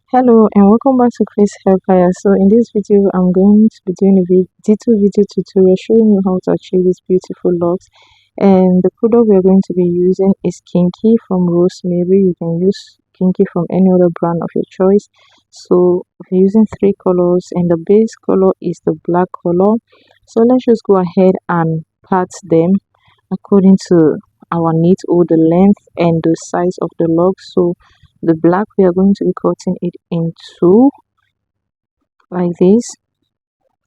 Hello and welcome back to Chris Hairfire. So in this video, I'm going to be doing a detailed video tutorial showing you how to achieve these beautiful locks. And the product we're going to be using is Kinky from Rosemary. You can use Kinky from any other brand of your choice. So we're using three colors and the base color is the black color. So let's just go ahead and part them according to our needs or the length and the size of the log. So the black, we are going to be cutting it in two like this.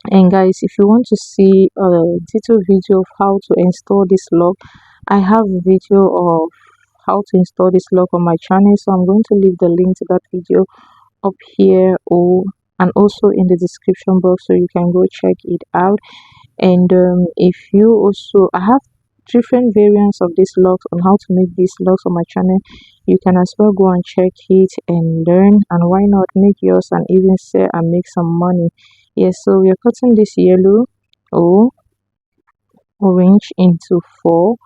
And guys, if you want to see a detailed video of how to install this log, I have a video of how to install this log on my channel, so I'm going to leave the link to that video up here or and also in the description box, so you can go check it out. And if you also, I have different variants of these locks on how to make these locks on my channel. You can as well go and check it and learn, and why not make yours and even sell and make some money. Yes, so we are cutting this yellow or orange into four,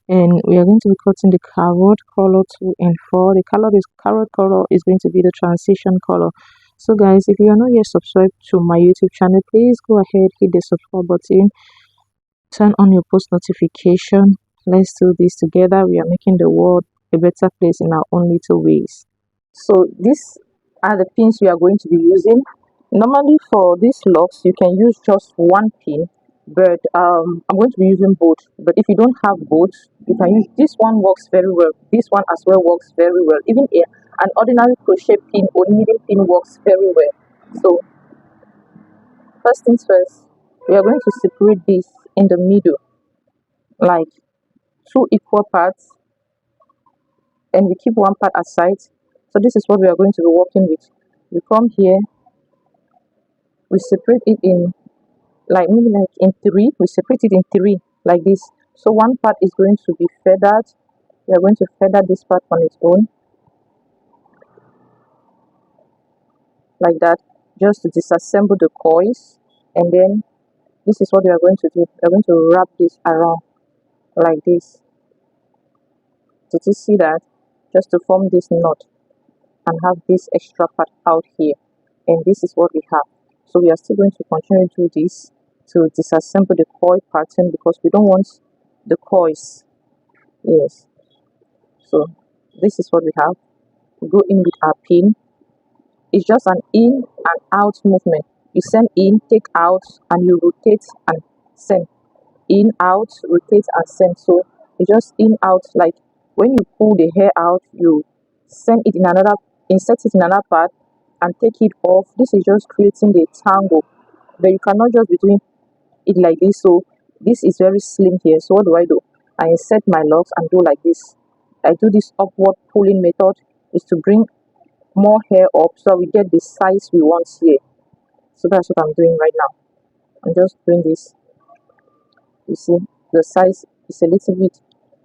and we are going to be cutting the carrot color 2 and 4. The color, this carrot color is going to be the transition color. So guys, if you are not yet subscribed to my YouTube channel, please go ahead, hit the subscribe button, turn on your post notification. Let's do this together. We are making the world a better place in our own little ways. So these are the pins we are going to be using. Normally for these locks, you can use just one pin, but I'm going to be using both. But if you don't have both, you can use this one. Works very well. This one as well works very well. Even an ordinary crochet pin or needle pin works very well. So first things first, we are going to separate this in the middle, like two equal parts, and we keep one part aside. So this is what we are going to be working with. We come here, we separate it in like maybe like in three. We separate it in three like this. So one part is going to be feathered. We are going to feather this part on its own like that, just to disassemble the coils. And then this is what we are going to do. We are going to wrap this around like this. Did you see that? Just to form this knot and have this extra part out here. And this is what we have. So we are still going to continue to do this to disassemble the coil pattern because we don't want the coils. Yes. So this is what we have. We go in with our pin. It's just an in and out movement. You send in, take out, and you rotate and send. In, out, rotate and send. So it's just in, out. Like when you pull the hair out, you send it in another, insert it in another part and take it off. This is just creating the tangle, but you cannot just be doing it like this. So this is very slim here. So what do? I insert my locks and do like this. I do this upward pulling method is to bring more hair up so we get the size we want here. So that's what I'm doing right now. I'm just doing this. You see the size is a little bit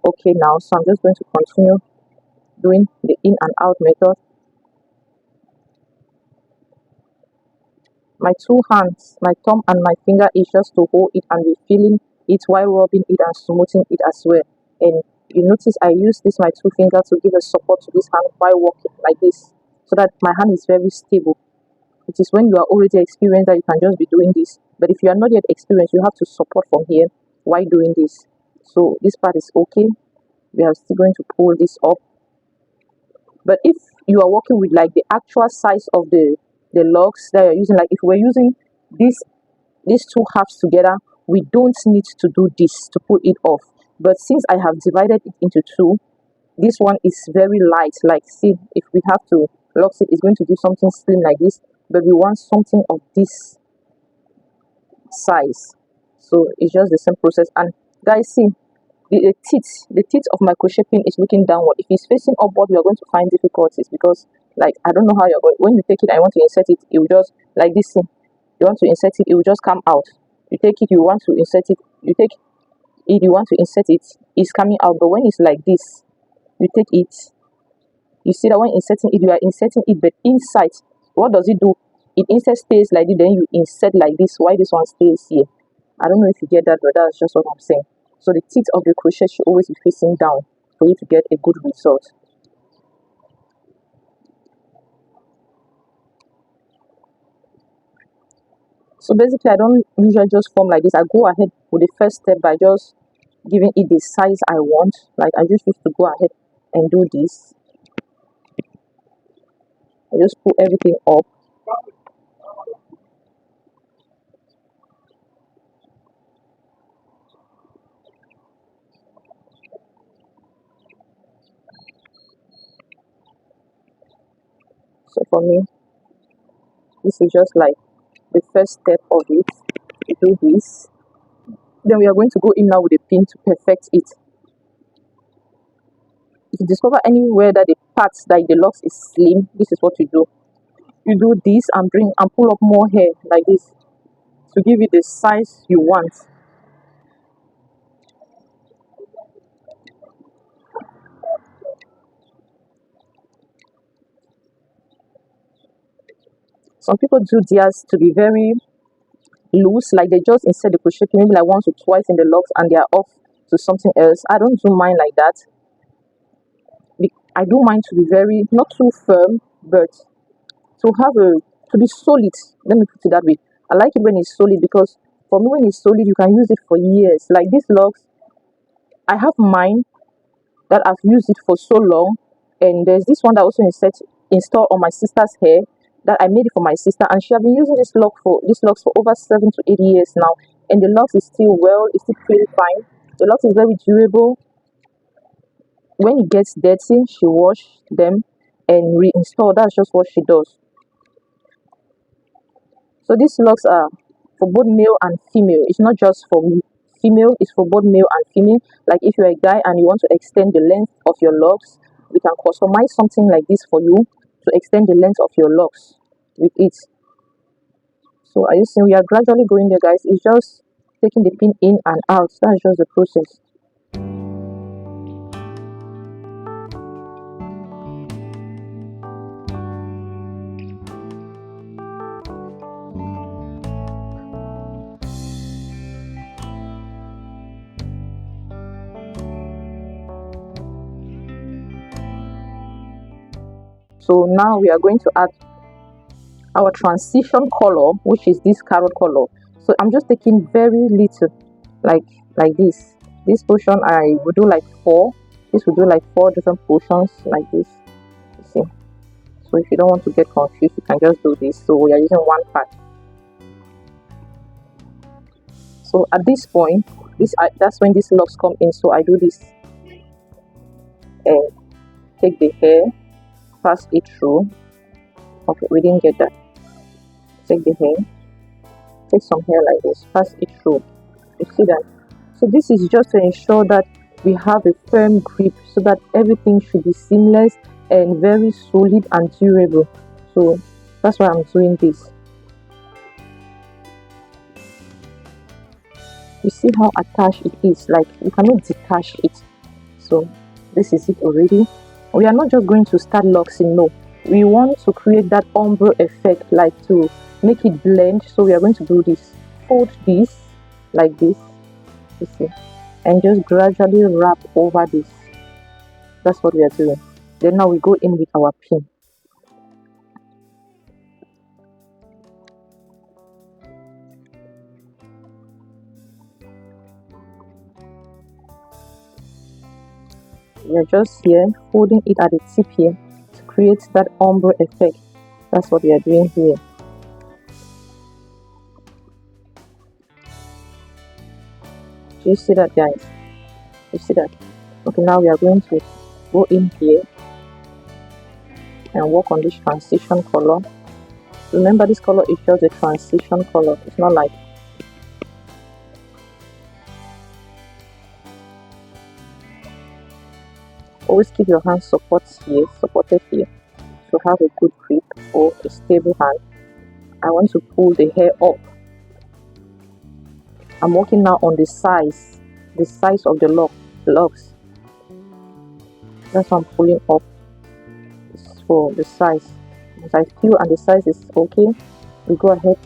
okay now, so I'm just going to continue doing the in and out method. My two hands, my thumb and my finger is just to hold it and be feeling it while rubbing it and smoothing it as well. And you notice I use this my two fingers to give a support to this hand while walking like this, so that my hand is very stable. It is when you are already experienced that you can just be doing this. But if you are not yet experienced, you have to support from here while doing this. So this part is okay. We are still going to pull this up. But if you are working with like the actual size of the logs that you're using, like if we're using these two halves together, we don't need to do this to pull it off. But since I have divided it into two, this one is very light. Like see, if we have to lock it, it's going to do something slim like this, but we want something of this size. So it's just the same process. And guys, see, the teeth of my crochet pin is looking downward. If it's facing upward, we are going to find difficulties because like I don't know how you're going. When you take it, I want to insert it, it will just like this thing. You want to insert it, it will just come out. You take it, you want to insert it, you take it, you want to insert it, it's coming out. But when it's like this, you take it, you see that when inserting it, you are inserting it, but inside, what does it do? It instead stays like this, then you insert like this. Why this one stays here? I don't know if you get that, but that's just what I'm saying. So the teeth of the crochet should always be facing down for you to get a good result. So basically, I don't usually just form like this. I go ahead with the first step by just giving it the size I want. Like I just used to go ahead and do this. I just put everything up. So for me, this is just like the first step of it. We do this. Then we are going to go in now with a pin to perfect it. If you discover anywhere that the parts that the locks is slim, this is what you do. You do this and bring and pull up more hair like this to give it the size you want. Some people do theirs to be very loose, like they just insert the crochet pin maybe like once or twice in the locks and they are off to something else. I don't do mine like that. I do mine to be very not too firm, but to have a to be solid. Let me put it that way. I like it when it's solid because for me when it's solid you can use it for years. Like these locks, I have mine that I've used it for so long, and there's this one that also installed on my sister's hair that I made it for my sister, and she has been using this locks for over 7 to 8 years now, and the locks is still it's still pretty fine. The locks is very durable. When it gets dirty, she wash them and reinstall. That's just what she does. So these locks are for both male and female. It's not just for female, it's for both male and female. Like if you're a guy and you want to extend the length of your locks, we can customize something like this for you to extend the length of your locks with it. So are you seeing we are gradually going there, guys? It's just taking the pin in and out. That's just the process. So now we are going to add our transition color, which is this carrot color. So I'm just taking very little, like this. This portion I will do like four. This will do like four different portions like this. You see. So if you don't want to get confused, you can just do this. So we are using one part. So at this point, that's when these locks come in. So I do this and take the hair, pass it through. Okay, we didn't get that. Take the hair, take some hair like this, pass it through. You see that? So this is just to ensure that we have a firm grip so that everything should be seamless and very solid and durable. So that's why I'm doing this. You see how attached it is, like you cannot detach it. So this is it already. We are not just going to start locking, no. We want to create that ombre effect, like to make it blend. So we are going to do this. Fold this like this, you see, and just gradually wrap over this. That's what we are doing. Then now we go in with our pin. We are just here holding it at the tip here to create that ombre effect. That's what we are doing here. Do you see that, guys? You see that? Okay, now we are going to go in here and work on this transition color. Remember, this color is just a transition color. It's not like always keep your hand supported here to have a good grip or a stable hand. I want to pull the hair up. I'm working now on the size of the locks. That's what I'm pulling up. It's for the size. As I feel and the size is okay, we go ahead.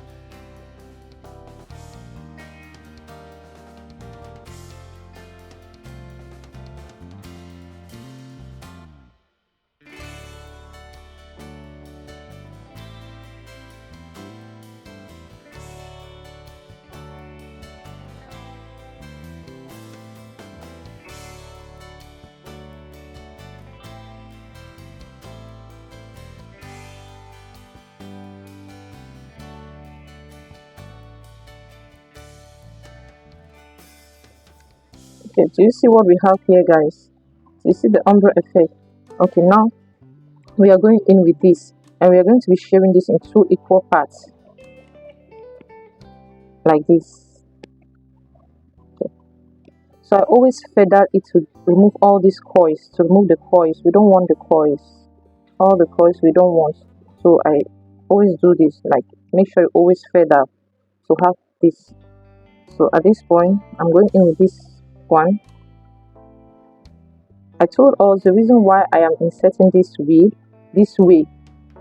Okay, do you see what we have here, guys? Do you see the ombre effect? Okay, now we are going in with this, and we are going to be sharing this in two equal parts, like this. Okay. So I always feather it to remove all these coils, to remove the coils. We don't want the coils. All the coils we don't want. So I always do this, like make sure you always feather to have this. So at this point, I'm going in with this one. I told us the reason why I am inserting this way,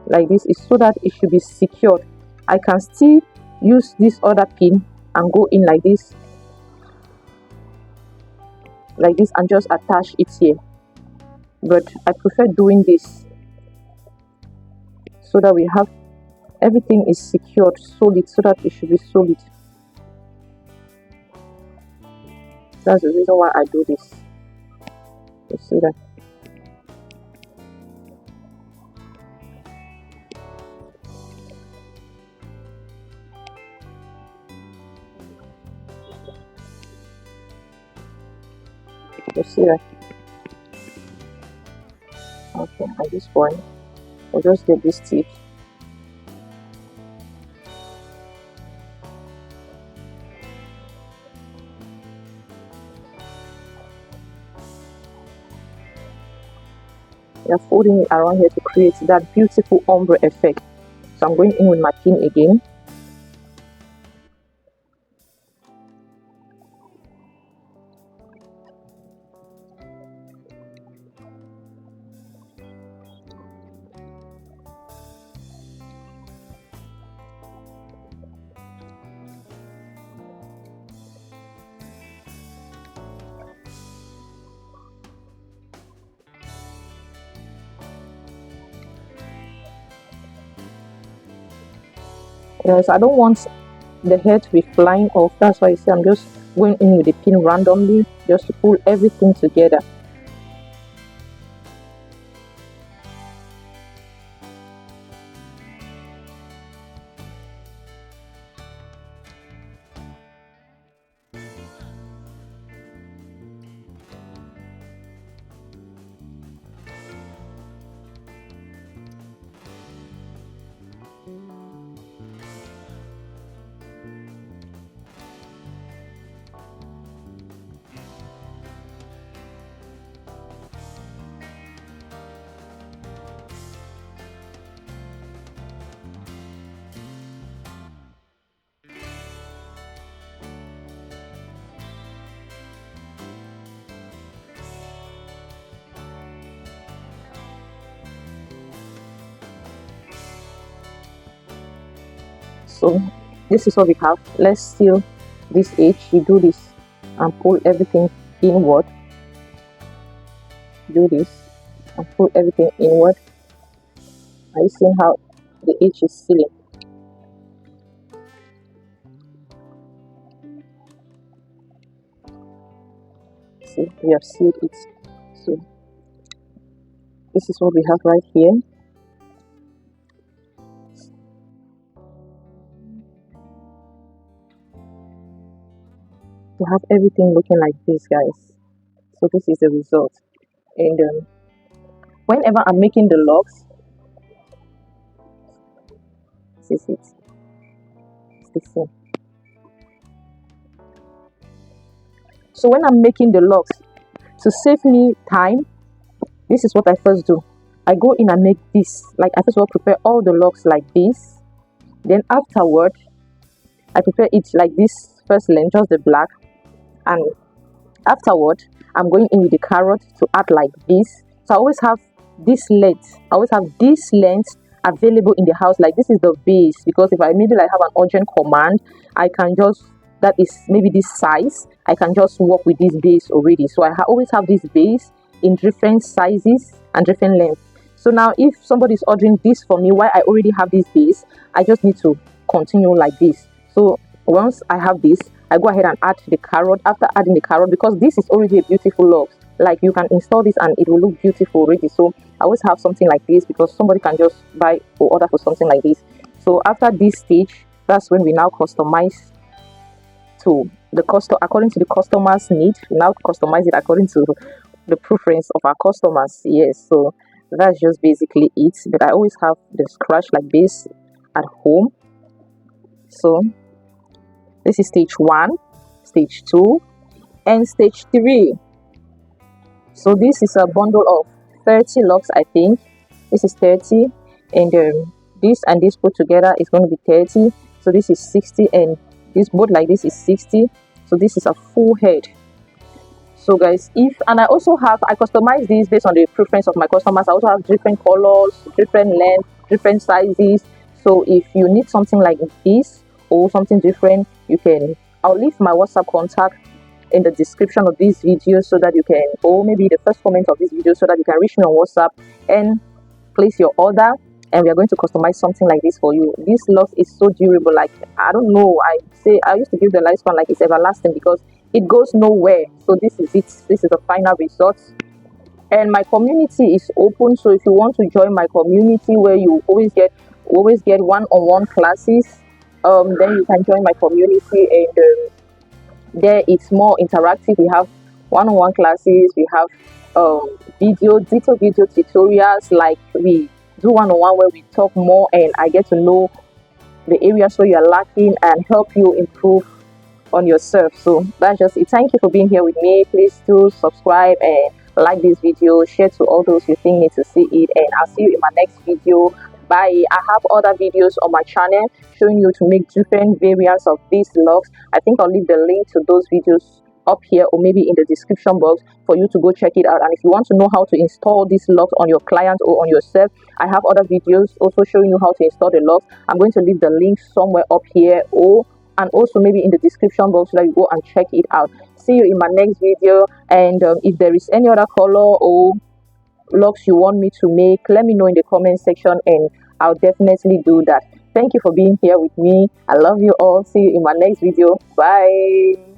like this, is so that it should be secured. I can still use this other pin and go in like this, and just attach it here. But I prefer doing this so that we have everything is secured, solid, so that it should be solid. That's the reason why I do this. You see that? You see that? Okay, at this point, we'll just get this tip. We are folding it around here to create that beautiful ombre effect. So I'm going in with my pin again. Yes, I don't want the hair to be flying off. That's why I say I'm just going in with the pin randomly, just to pull everything together. So this is what we have. Let's seal this edge. You do this and pull everything inward. Do this and pull everything inward. Are you seeing how the edge is sealing? See, we have sealed it. So this is what we have right here. To have everything looking like this, guys. So this is the result. And whenever I'm making the locks, this is it. It's the same. So when I'm making the locks, to save me time, this is what I first do. I go in and make this. Like I first of all prepare all the locks like this. Then afterward, I prepare it like this first length, just the black. And afterward, I'm going in with the carrot to add like this. So I always have this length. I always have this length available in the house. Like this is the base, because if I maybe like have an urgent command, I can just, that is maybe this size, I can just work with this base already. So I always have this base in different sizes and different lengths. So now if somebody is ordering this for me while I already have this base, I just need to continue like this. So once I have this, I go ahead and add the carrot. After adding the carrot, because this is already a beautiful look, like you can install this and it will look beautiful already. So I always have something like this, because somebody can just buy or order for something like this. So after this stage, that's when we now customize to according to the customer's need. We now customize it according to the preference of our customers. Yes, so that's just basically it. But I always have the scratch like this at home. So this is stage 1, stage 2, and stage 3. So this is a bundle of 30 locks, I think. This is 30, and this and this put together is going to be 30. So this is 60, and this both like this is 60. So this is a full head. So guys, I also I customize these based on the preference of my customers. I also have different colors, different length, different sizes. So if you need something like this or something different, I'll leave my WhatsApp contact in the description of this video, so that you can, or maybe the first comment of this video, so that you can reach me on WhatsApp and place your order, and we are going to customize something like this for you. This locks is so durable. Like, I don't know, I used to give the lifespan like it's everlasting, because it goes nowhere. So this is it. This is the final result. And my community is open, so if you want to join my community, where you always get one-on-one classes, then you can join my community, and there it's more interactive. We have one-on-one classes, we have detailed video tutorials. Like, we do one-on-one where we talk more, and I get to know the areas where you're lacking and help you improve on yourself. So that's just it. Thank you for being here with me. Please do subscribe and like this video, share to all those you think need to see it, and I'll see you in my next video. Bye. I have other videos on my channel showing you to make different variants of these locks. I think I'll leave the link to those videos up here, or maybe in the description box, for you to go check it out. And if you want to know how to install these locks on your client or on yourself, I have other videos also showing you how to install the locks. I'm going to leave the link somewhere up here, and also maybe in the description box, so that you go and check it out. See you in my next video. And if there is any other color or locks you want me to make, let me know in the comment section, and I'll definitely do that. Thank you for being here with me. I love you all. See you in my next video. Bye.